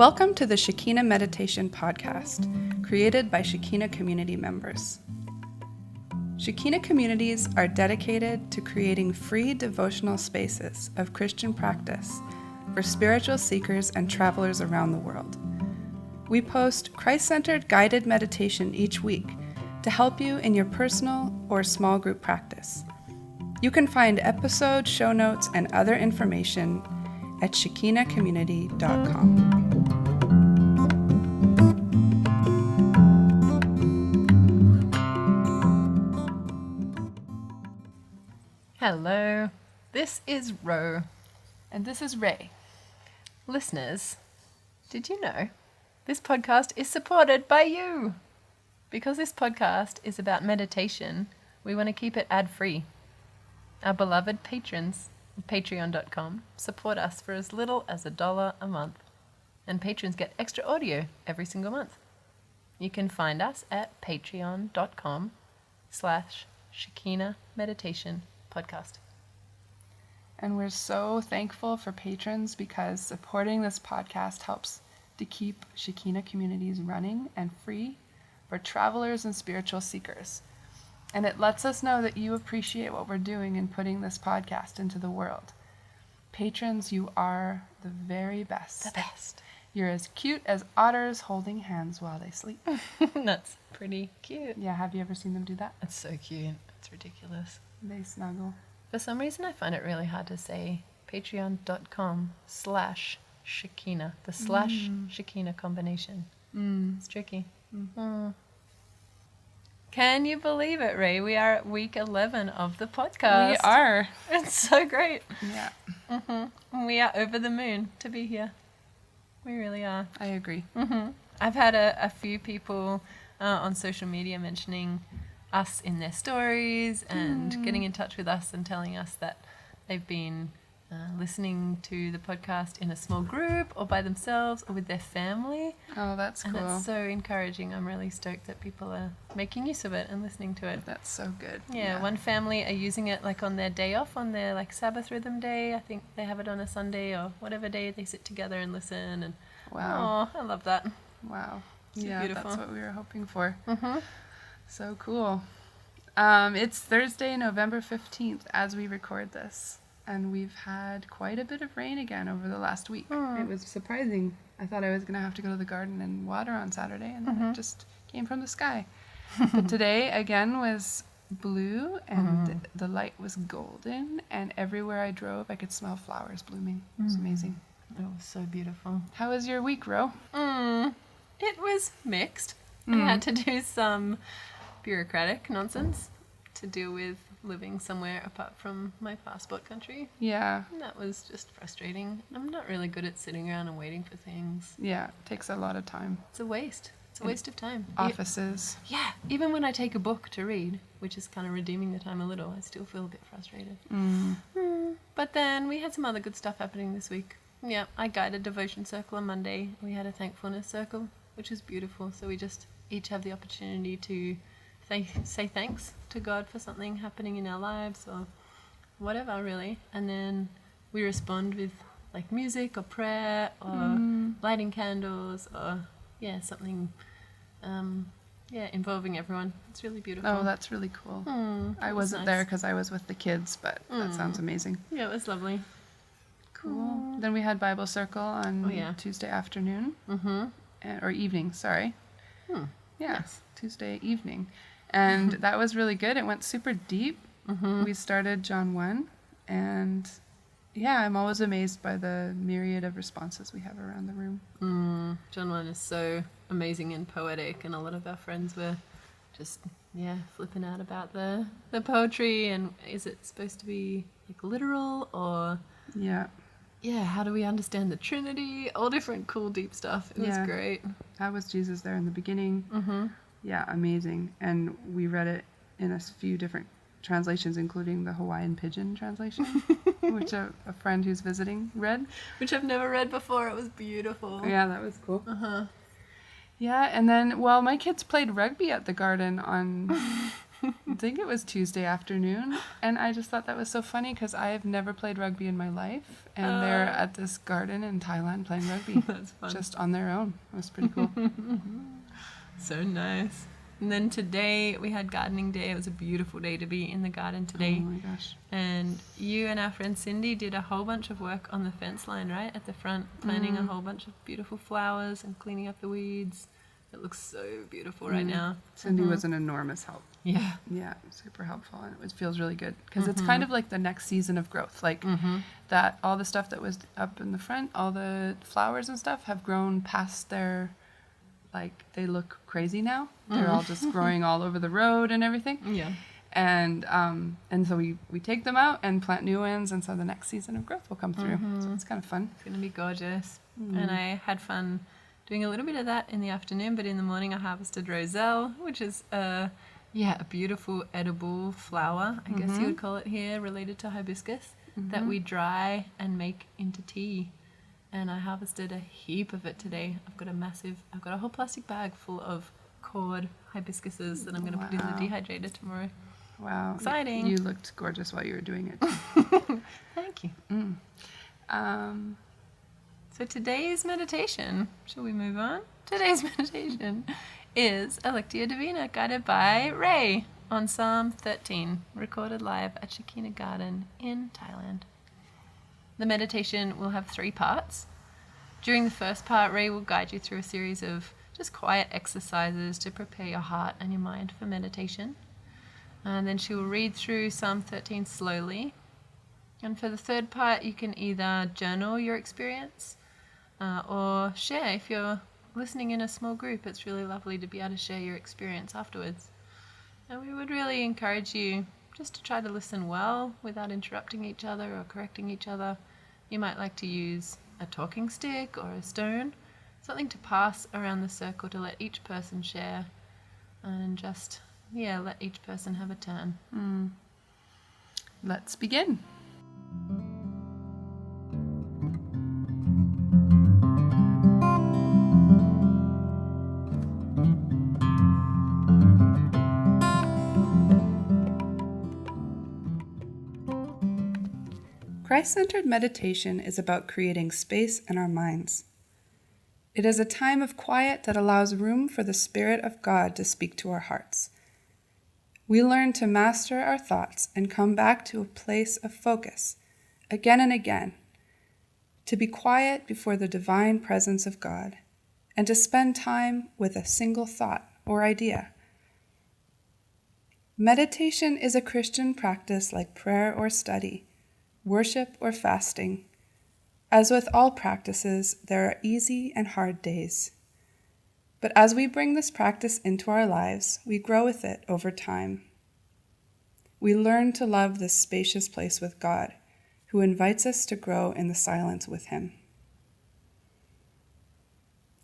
Welcome to the Shekina Meditation Podcast, created by Shekina community members. Shekina communities are dedicated to creating free devotional spaces of Christian practice for spiritual seekers and travelers around the world. We post Christ-centered guided meditation each week to help you in your personal or small group practice. You can find episode, show notes, and other information at shekinacommunity.com. Hello, this is Ro. And this is Ray. Listeners, did you know this podcast is supported by you? Because this podcast is about meditation, we want to keep it ad-free. Our beloved patrons at patreon.com support us for as little as $1 a month. And patrons get extra audio every single month. You can find us at patreon.com/Shekina Meditation Podcast. And we're so thankful for patrons because supporting this podcast helps to keep Shekina communities running and free for travelers and spiritual seekers. And it lets us know that you appreciate what we're doing in putting this podcast into the world. Patrons, you are the very best. The best. You're as cute as otters holding hands while they sleep. That's pretty cute. Yeah, have you ever seen them do that? It's so cute. It's ridiculous. They snuggle. For some reason, I find it really hard to say patreon.com/Shekina. The slash Shekina combination. It's tricky. Can you believe it, Ray? We are at week 11 of the podcast. We are. It's so great. Yeah. We are over the moon to be here. We really are. I agree. I've had a few people on social media mentioning us in their stories and getting in touch with us and telling us that they've been listening to the podcast in a small group or by themselves or with their family. Oh, that's cool. And it's so encouraging. I'm really stoked that people are making use of it and listening to it. That's so good. Yeah, one family are using it like on their day off, on their like Sabbath rhythm day. I think they have it on a Sunday or whatever day they sit together and listen. And Wow. oh, I love that. Wow. So Yeah, beautiful. that's what we were hoping for. So cool. It's Thursday, November 15th as we record this. And we've had quite a bit of rain again over the last week. It was surprising. I thought I was going to have to go to the garden and water on Saturday, and then it just came from the sky. But today, again, was blue, and the light was golden, and everywhere I drove, I could smell flowers blooming. It was amazing. It was so beautiful. How was your week, Ro? It was mixed. I had to do some bureaucratic nonsense to deal with living somewhere apart from my passport country. Yeah. And that was just frustrating. I'm not really good at sitting around and waiting for things. Yeah, it takes a lot of time. It's a waste. It's a waste of time. Offices. Yeah, even when I take a book to read, which is kind of redeeming the time a little, I still feel a bit frustrated. But then we had some other good stuff happening this week. Yeah, I guided Devotion Circle on Monday. We had a Thankfulness Circle, which was beautiful. So we just each have the opportunity to say thanks to God for something happening in our lives or whatever, really. And then we respond with like music or prayer or lighting candles or something involving everyone. It's really beautiful. Oh, that's really cool. I wasn't there because I was with the kids, but that sounds amazing. Yeah, it was lovely. Cool. Then we had Bible Circle on Tuesday afternoon. Or evening, sorry. Yes, Tuesday evening. And that was really good. It went super deep. We started John 1. And yeah, I'm always amazed by the myriad of responses we have around the room. John 1 is so amazing and poetic. And a lot of our friends were just, flipping out about the poetry. And is it supposed to be like literal or... Yeah, how do we understand the Trinity? All different cool, deep stuff. It was great. How was Jesus there in the beginning? Yeah, amazing. And we read it in a few different translations, including the Hawaiian Pidgin translation, which a friend who's visiting read. Which I've never read before. It was beautiful. Yeah, that was cool. Yeah, and then, my kids played rugby at the garden on I think it was Tuesday afternoon, and I just thought that was so funny because I have never played rugby in my life, and they're at this garden in Thailand playing rugby. That's fun. Just on their own. It was pretty cool. So nice. And then today we had gardening day. It was a beautiful day to be in the garden today. Oh my gosh. And you and our friend Cindy did a whole bunch of work on the fence line, right? At the front, planting a whole bunch of beautiful flowers and cleaning up the weeds. It looks so beautiful right now. Cindy was an enormous help. Yeah. Yeah, super helpful, and it feels really good because it's kind of like the next season of growth. Like that, all the stuff that was up in the front, all the flowers and stuff have grown past their, like, they look crazy now. They're all just growing all over the road and everything. Yeah. And so we take them out and plant new ones, and so the next season of growth will come through. So it's kind of fun. It's going to be gorgeous. And I had fun doing a little bit of that in the afternoon, but in the morning I harvested roselle, which is a beautiful edible flower, I guess you would call it here, related to hibiscus, that we dry and make into tea. And I harvested a heap of it today. I've got a whole plastic bag full of cord hibiscuses that I'm going to put in the dehydrator tomorrow. Wow. Exciting. You looked gorgeous while you were doing it. Thank you. So today's meditation, shall we move on? Today's meditation is a Lectio Divina guided by Ray on Psalm 13, recorded live at Shekina Garden in Thailand. The meditation will have 3 parts. During the first part, Ray will guide you through a series of just quiet exercises to prepare your heart and your mind for meditation. And then she will read through Psalm 13 slowly. And for the third part, you can either journal your experience or share. If you're listening in a small group, it's really lovely to be able to share your experience afterwards. And we would really encourage you just to try to listen well without interrupting each other or correcting each other. You might like to use a talking stick or a stone, something to pass around the circle to let each person share, and just, let each person have a turn. Let's begin. Christ-centered meditation is about creating space in our minds. It is a time of quiet that allows room for the Spirit of God to speak to our hearts. We learn to master our thoughts and come back to a place of focus, again and again, to be quiet before the divine presence of God, and to spend time with a single thought or idea. Meditation is a Christian practice like prayer or study, worship or fasting. As with all practices, there are easy and hard days. But as we bring this practice into our lives, we grow with it over time. We learn to love this spacious place with God, who invites us to grow in the silence with Him.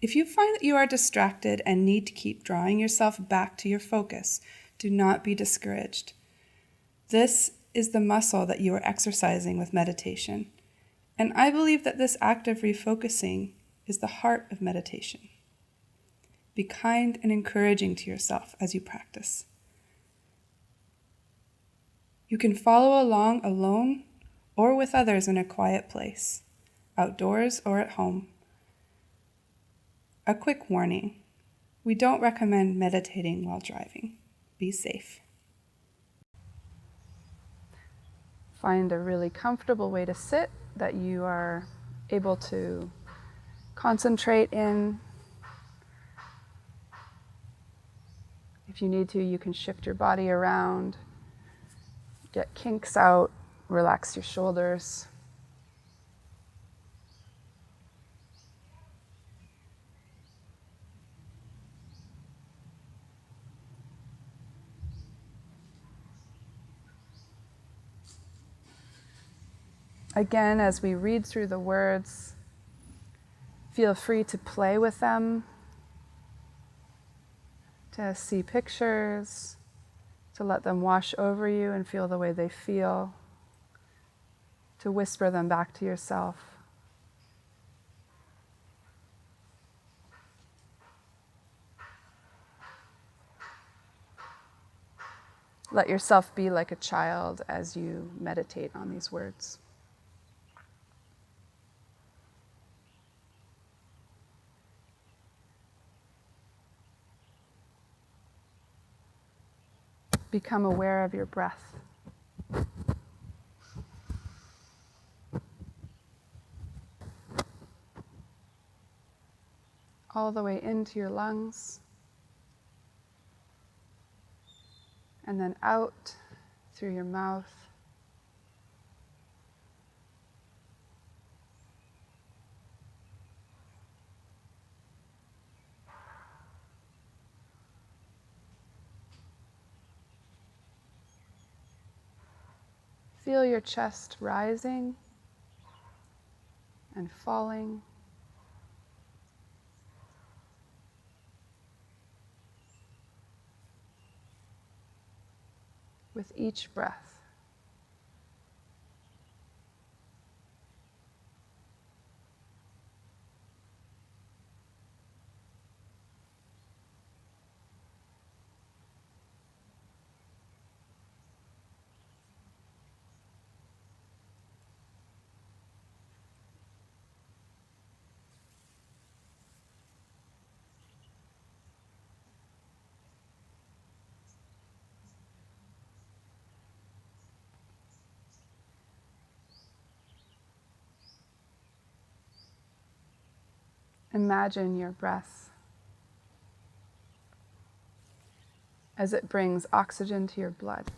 If you find that you are distracted and need to keep drawing yourself back to your focus, do not be discouraged. This is the muscle that you are exercising with meditation, and I believe that this act of refocusing is the heart of meditation. Be kind and encouraging to yourself as you practice. You can follow along alone or with others in a quiet place, outdoors or at home. A quick warning: we don't recommend meditating while driving. Be safe. Find a really comfortable way to sit that you are able to concentrate in. If you need to, you can shift your body around, get kinks out, relax your shoulders. Again, as we read through the words, feel free to play with them, to see pictures, to let them wash over you and feel the way they feel, to whisper them back to yourself. Let yourself be like a child as you meditate on these words. Become aware of your breath. All the way into your lungs, and then out through your mouth. Feel your chest rising and falling. With each breath. Imagine your breath as it brings oxygen to your blood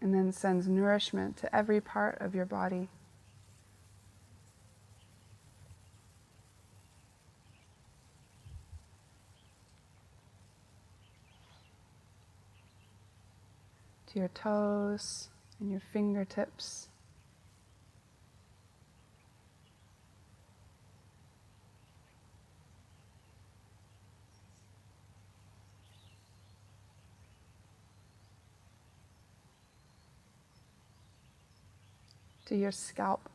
and then sends nourishment to every part of your body. To your toes and your fingertips. To your scalp,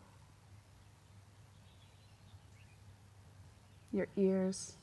your ears,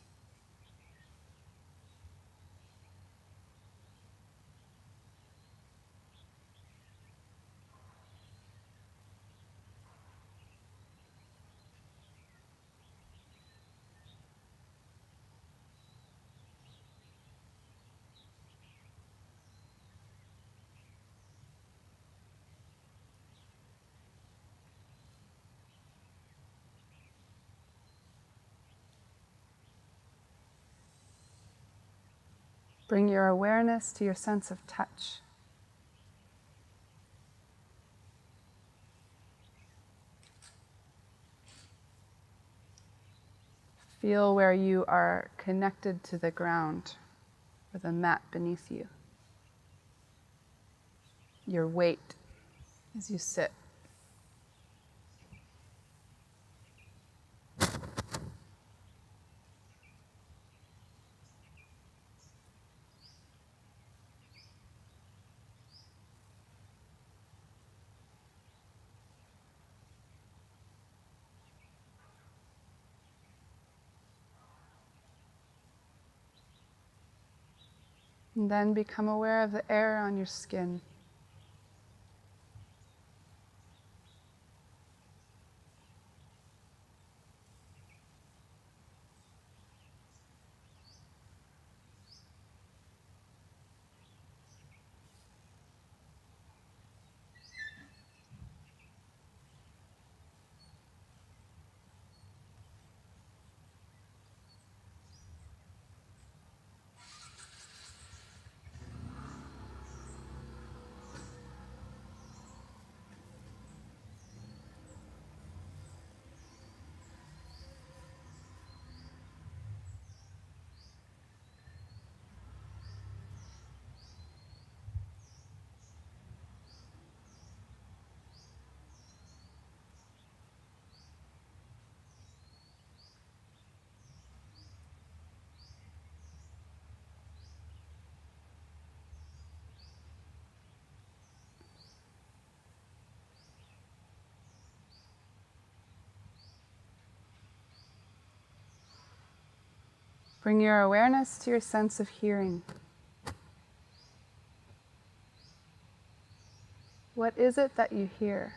bring your awareness to your sense of touch. Feel where you are connected to the ground or the mat beneath you. Your weight as you sit. And then become aware of the air on your skin. Bring your awareness to your sense of hearing. What is it that you hear?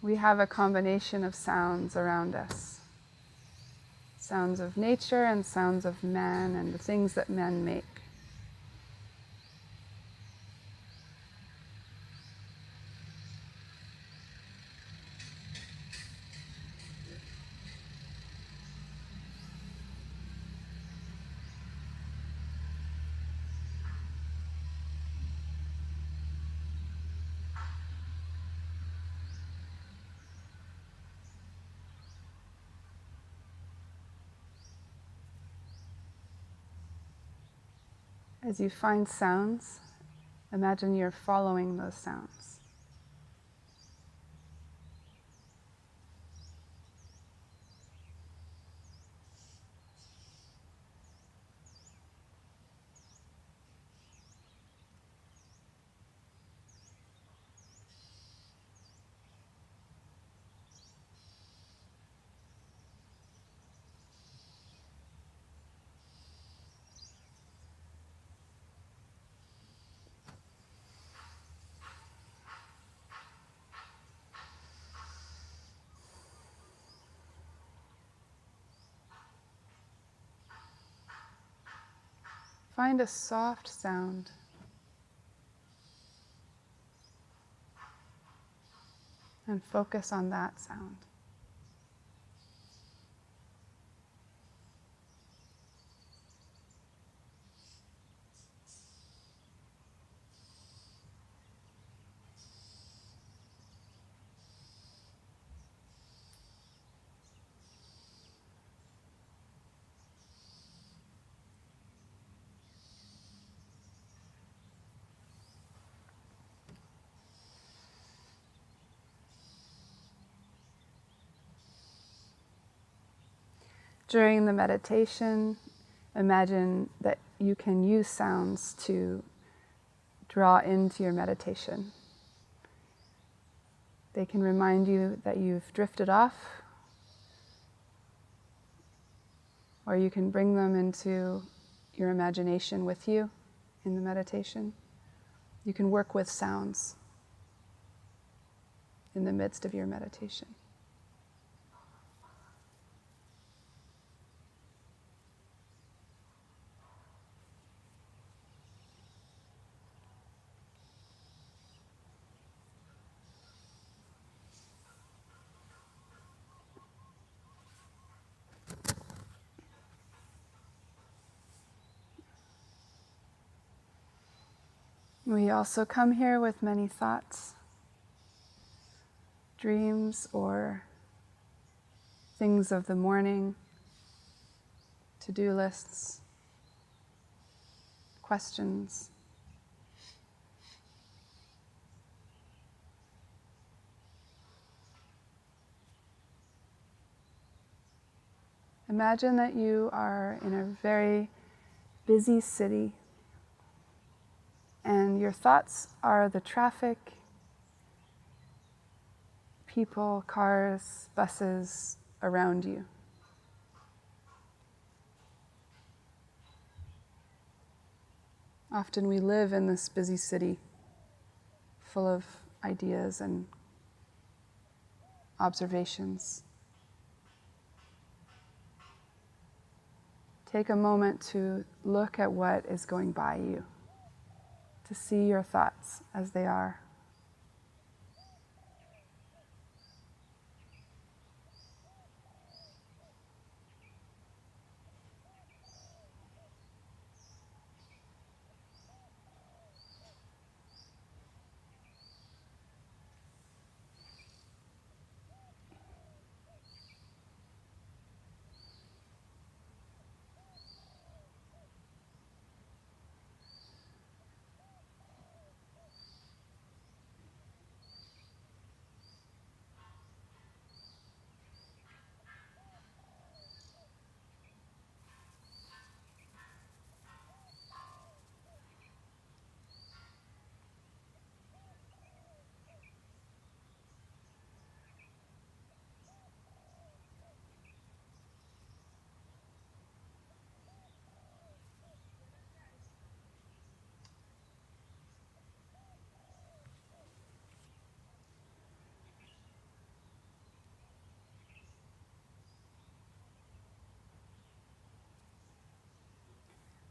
We have a combination of sounds around us. Sounds of nature and sounds of man and the things that men make. As you find sounds, imagine you're following those sounds. Find a soft sound. And focus on that sound. During the meditation, imagine that you can use sounds to draw into your meditation. They can remind you that you've drifted off, or you can bring them into your imagination with you in the meditation. You can work with sounds in the midst of your meditation. We also come here with many thoughts, dreams, or things of the morning, to-do lists, questions. Imagine that you are in a very busy city, and your thoughts are the traffic, people, cars, buses around you. Often we live in this busy city full of ideas and observations. Take a moment to look at what is going by you, to see your thoughts as they are.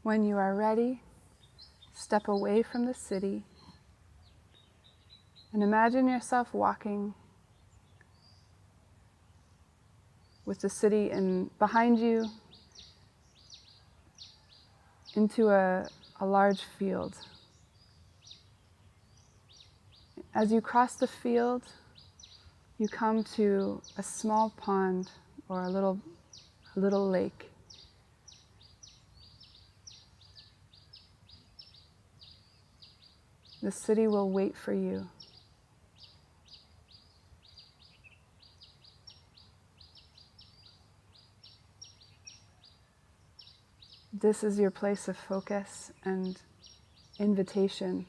When you are ready, step away from the city and imagine yourself walking with the city behind you into a large field. As you cross the field, you come to a small pond or a little lake. The city will wait for you. This is your place of focus and invitation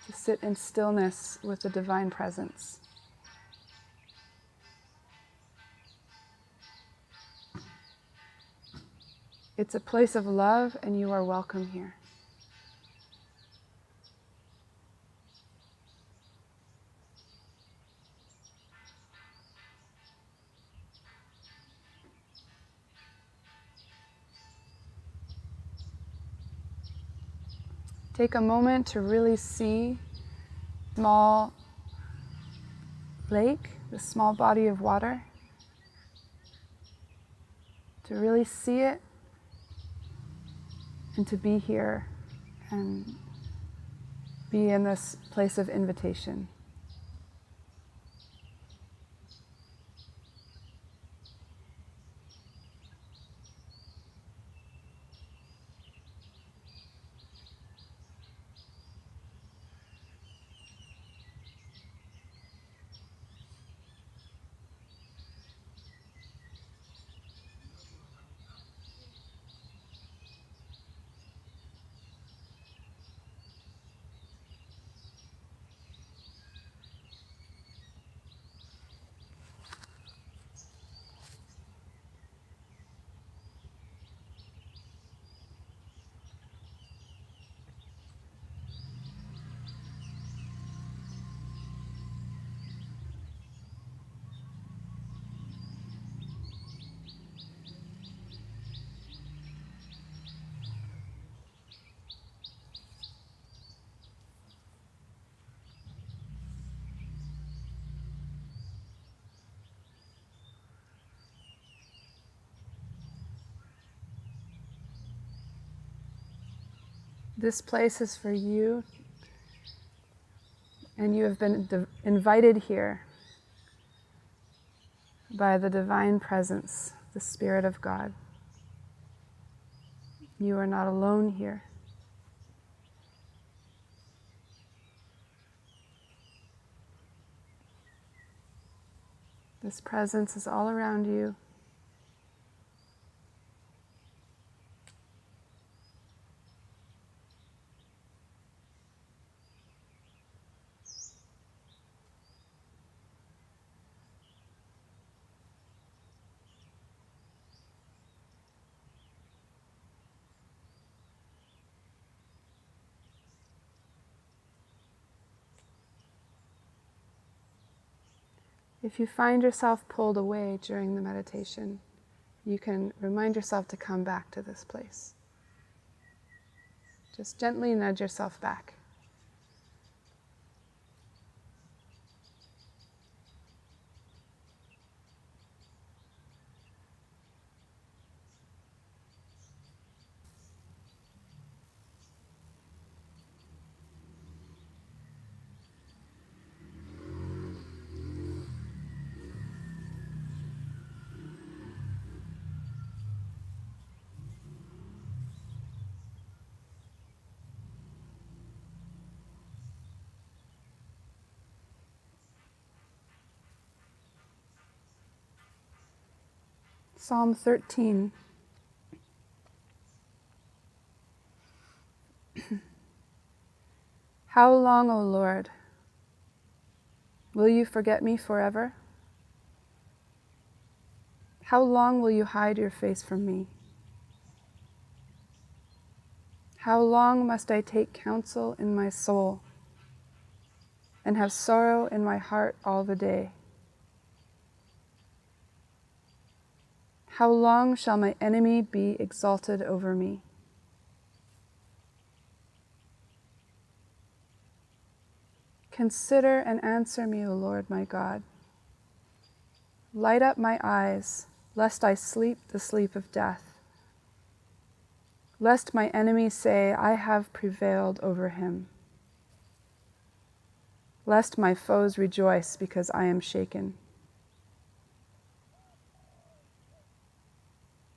to sit in stillness with the divine presence. It's a place of love, and you are welcome here. Take a moment to really see the small lake, the small body of water, to really see it and to be here and be in this place of invitation. This place is for you, and you have been invited here by the divine presence, the Spirit of God. You are not alone here. This presence is all around you. If you find yourself pulled away during the meditation, you can remind yourself to come back to this place. Just gently nudge yourself back. Psalm 13. How long, O Lord, will you forget me forever? How long will you hide your face from me? How long must I take counsel in my soul and have sorrow in my heart all the day? How long shall my enemy be exalted over me? Consider and answer me, O Lord my God. Light up my eyes, lest I sleep the sleep of death, lest my enemy say, I have prevailed over him, lest my foes rejoice because I am shaken.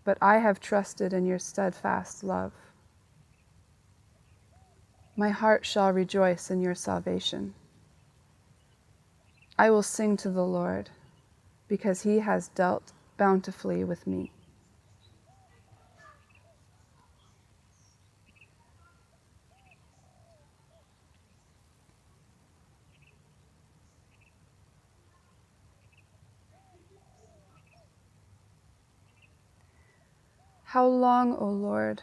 But I have trusted in your steadfast love. My heart shall rejoice in your salvation. I will sing to the Lord, because he has dealt bountifully with me. How long, O Lord,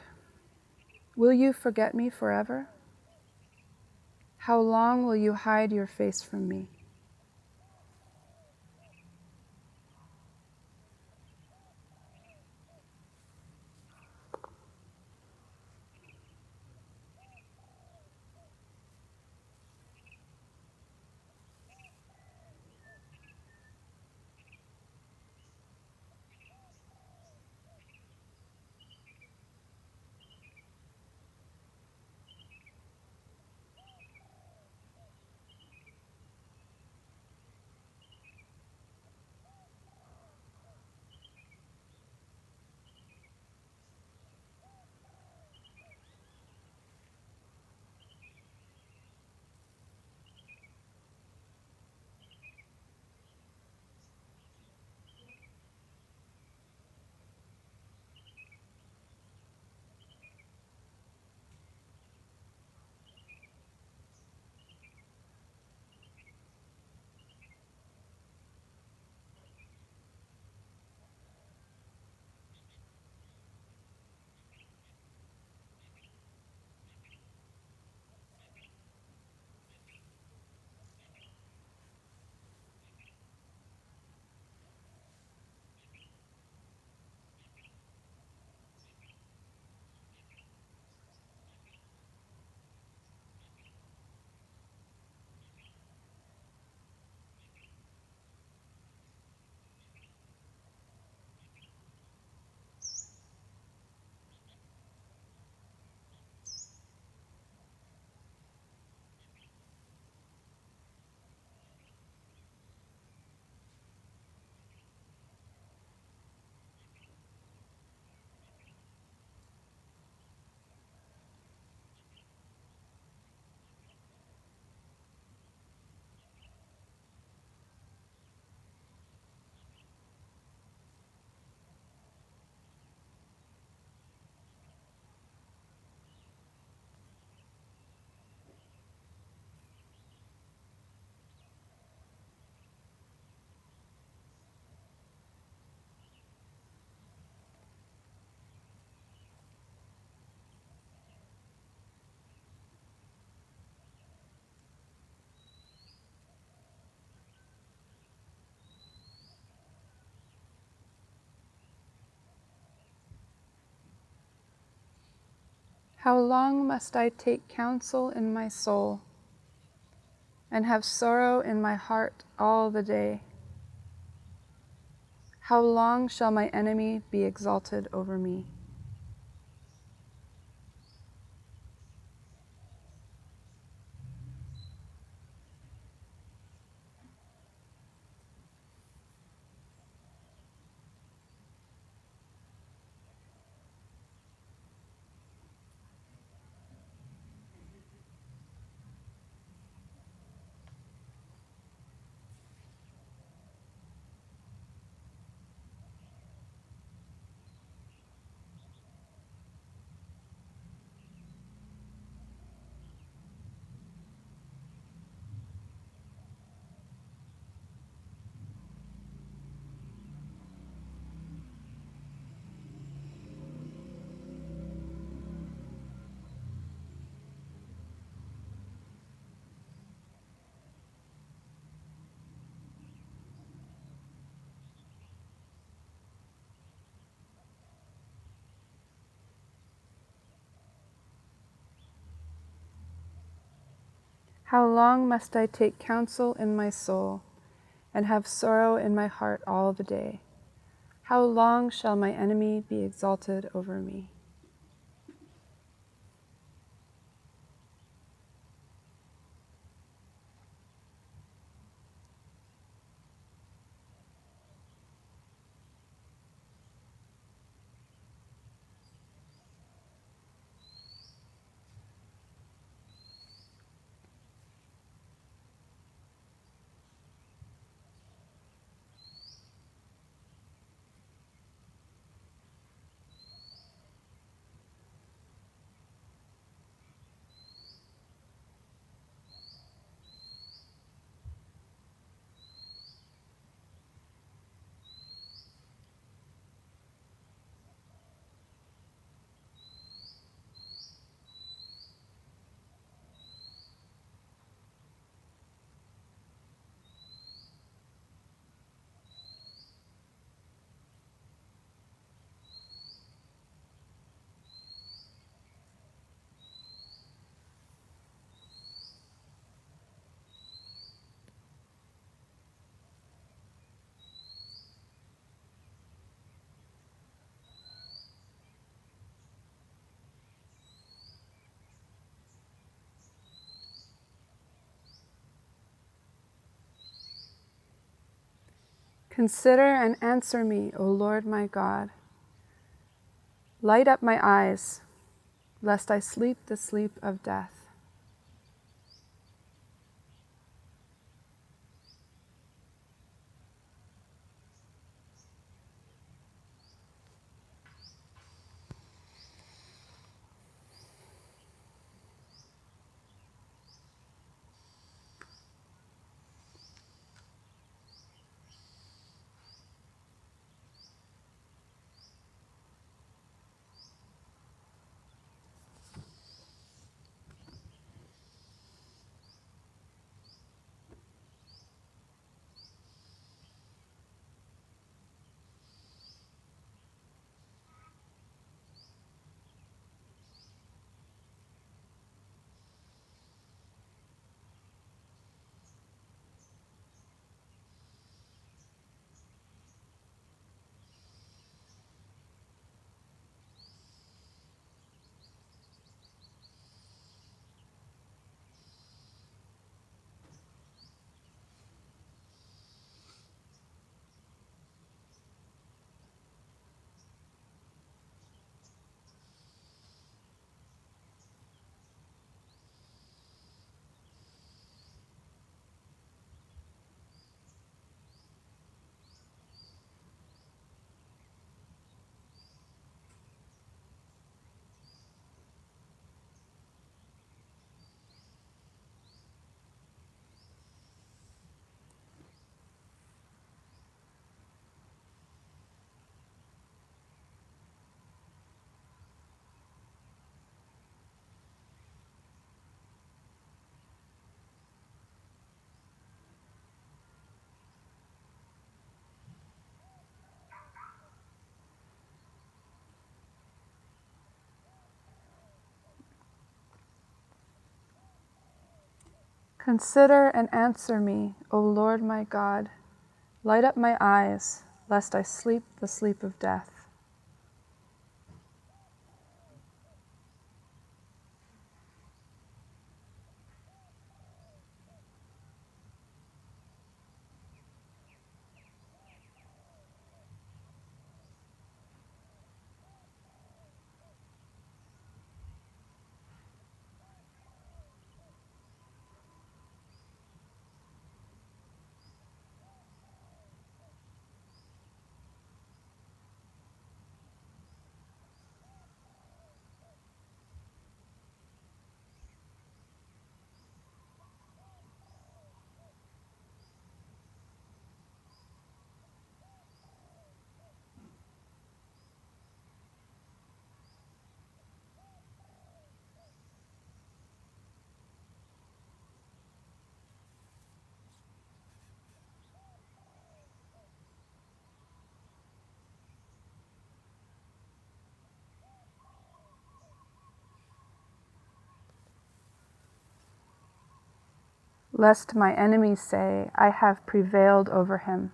will you forget me forever? How long will you hide your face from me? How long must I take counsel in my soul and have sorrow in my heart all the day? How long shall my enemy be exalted over me? How long must I take counsel in my soul, and have sorrow in my heart all the day? How long shall my enemy be exalted over me? Consider and answer me, O Lord my God. Light up my eyes, lest I sleep the sleep of death. Consider and answer me, O Lord my God. Light up my eyes, lest I sleep the sleep of death. Lest my enemies say, I have prevailed over him.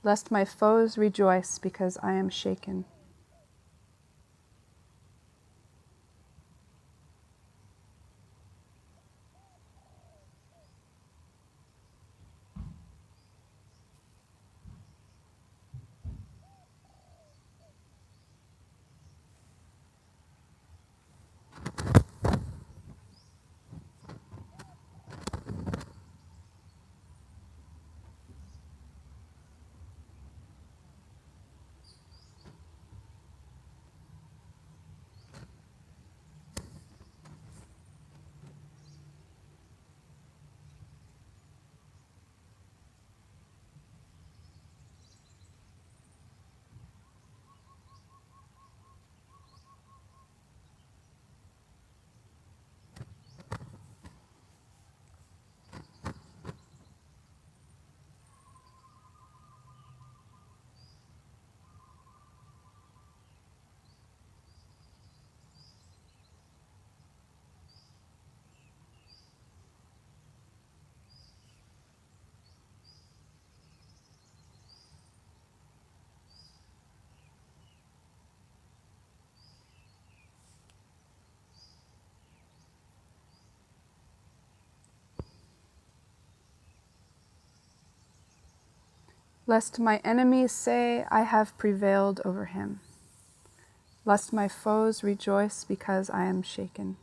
Lest my foes rejoice because I am shaken. Lest my enemies say, I have prevailed over him. Lest my foes rejoice because I am shaken.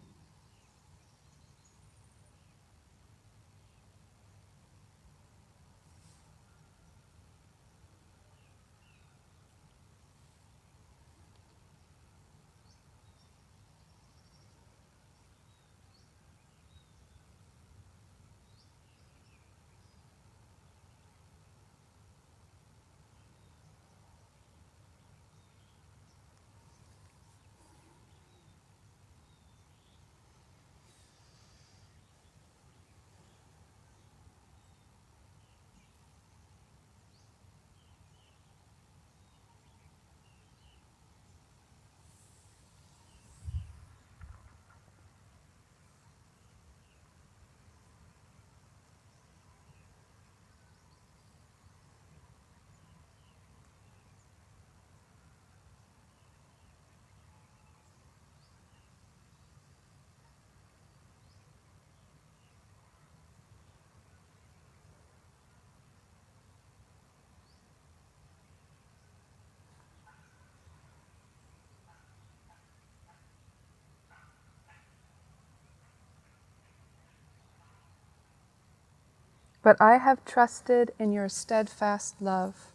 But I have trusted in your steadfast love.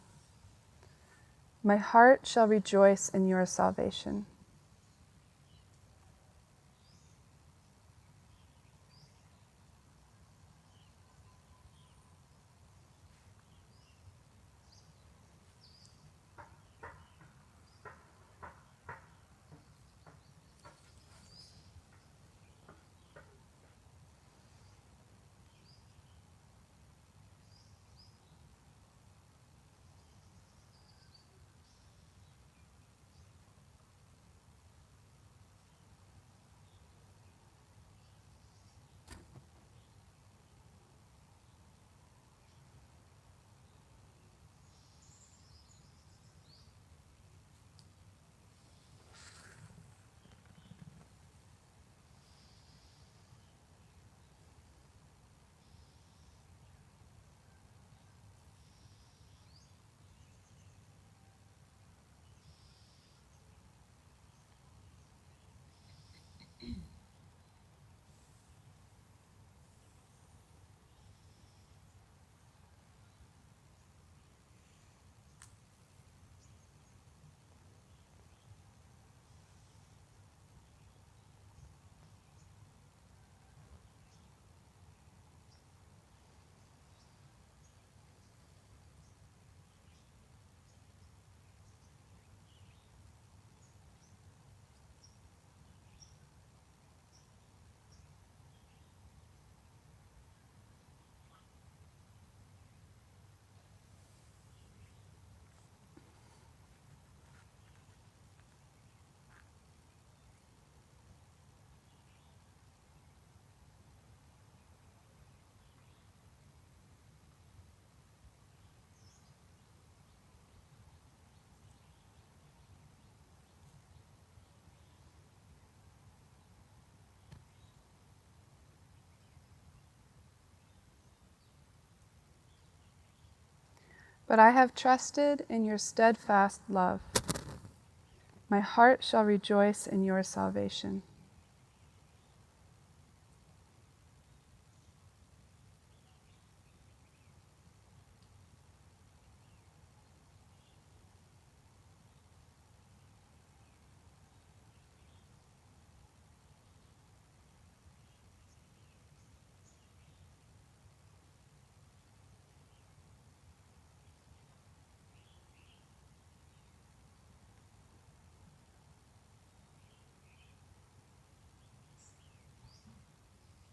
My heart shall rejoice in your salvation. But I have trusted in your steadfast love. My heart shall rejoice in your salvation.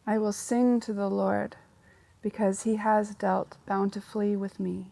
I will sing to the Lord, because he has dealt bountifully with me.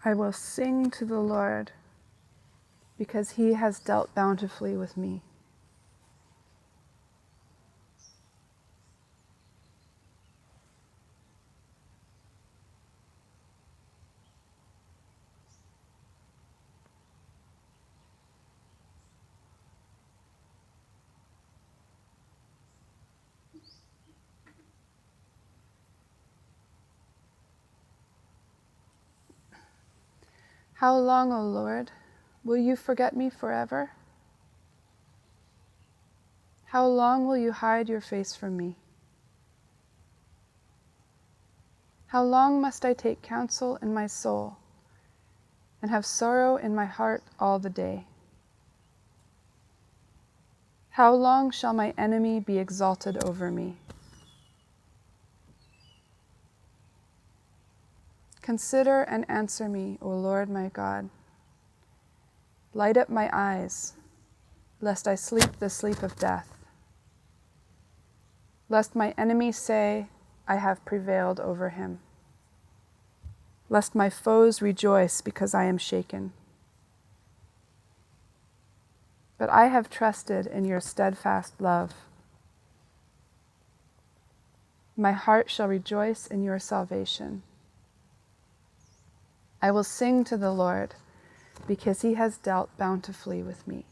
I will sing to the Lord, because he has dealt bountifully with me. How long, O Lord, will you forget me forever? How long will you hide your face from me? How long must I take counsel in my soul and have sorrow in my heart all the day? How long shall my enemy be exalted over me? Consider and answer me, O Lord my God. Light up my eyes, lest I sleep the sleep of death, lest my enemy say, I have prevailed over him, lest my foes rejoice because I am shaken. But I have trusted in your steadfast love. My heart shall rejoice in your salvation. I will sing to the Lord, because he has dealt bountifully with me.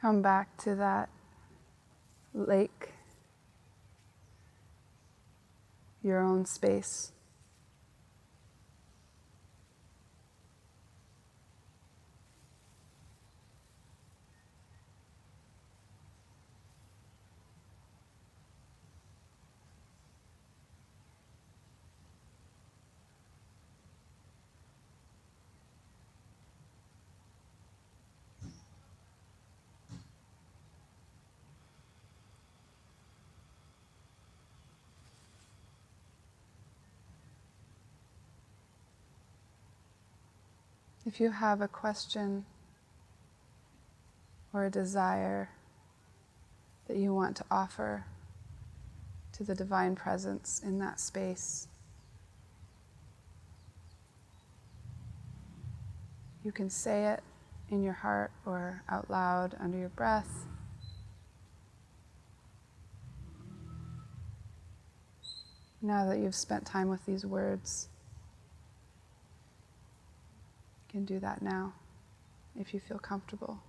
Come back to that lake, your own space. If you have a question or a desire that you want to offer to the Divine Presence in that space, you can say it in your heart or out loud under your breath. Now that you've spent time with these words, you can do that now if you feel comfortable.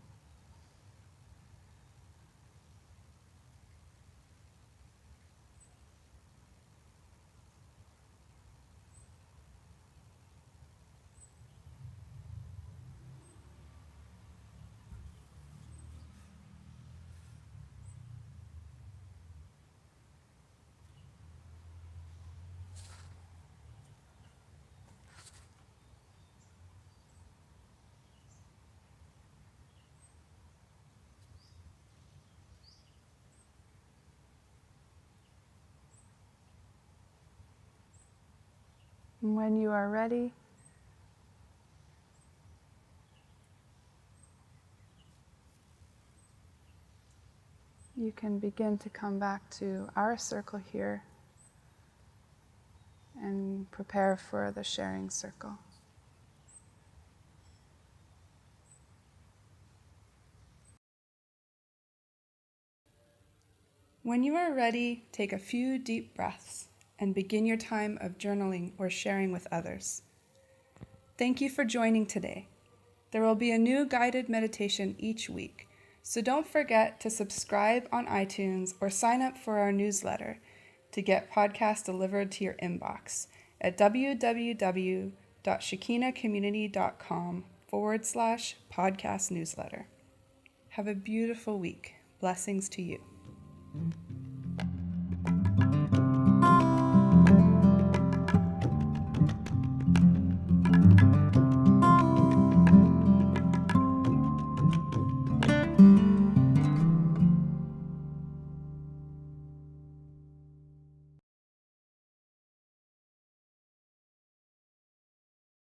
And when you are ready, you can begin to come back to our circle here and prepare for the sharing circle. When you are ready, take a few deep breaths and begin your time of journaling or sharing with others. Thank you for joining today. There will be a new guided meditation each week, so don't forget to subscribe on iTunes or sign up for our newsletter to get podcasts delivered to your inbox at www.shekinacommunity.com/podcast newsletter. Have a beautiful week. Blessings to you.